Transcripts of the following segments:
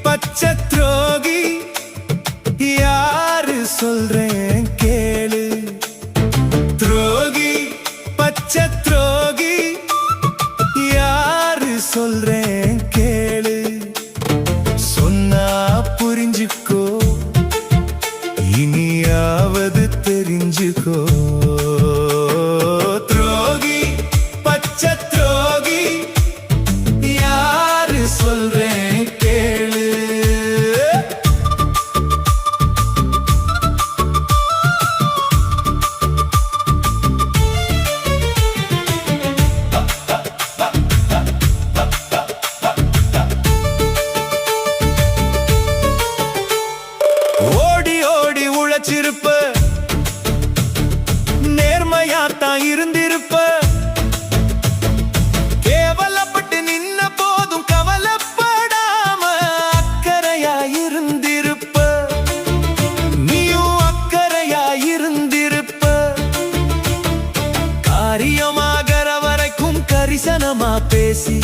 பச்சை துரோகி யாரு சொல்றேன் கேளு. துரோகி பச்சை துரோகி யாரு சொல்றேன் கேளு. சொன்னா புரிஞ்சுக்கோ, இனியாவது தெரிஞ்சுக்கோ. துரோகி பச்சை துரோகி யாரு சொல்றேன் கேளு. ஓடி ஓடி உழைச்சிருப்ப, நேர்மையாத்தான் இருந்திருப்ப. கேவலப்பட்டு நின்ன போதும் கவலைப்படாம அக்கறையாயிருந்திருப்ப. நீயும் அக்கறையாயிருந்திருப்ப. காரியமாகற வரைக்கும் கரிசனமா பேசி,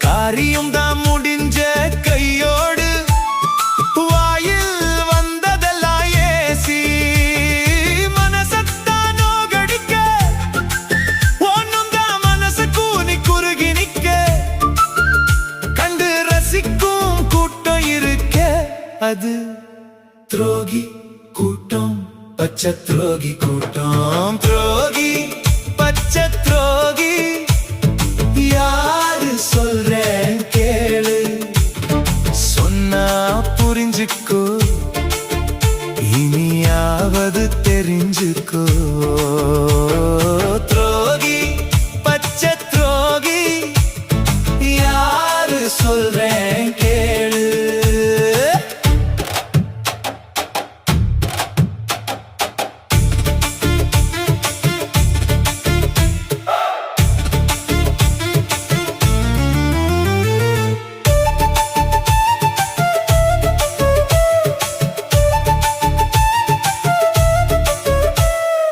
காரியம் தான் முடிஞ்ச கையோடு வாயில் வந்ததெல்லாம் ஏசி. மனசத்தானோ கடிக்க ஒன்னும் தான் மனசு கூனி குறுகி நிக்க. கண்டு ரசிக்கும் கூட்டம் இருக்க, அது துரோகி கூட்டம், பச்சை துரோகி கூட்டம். துரோகி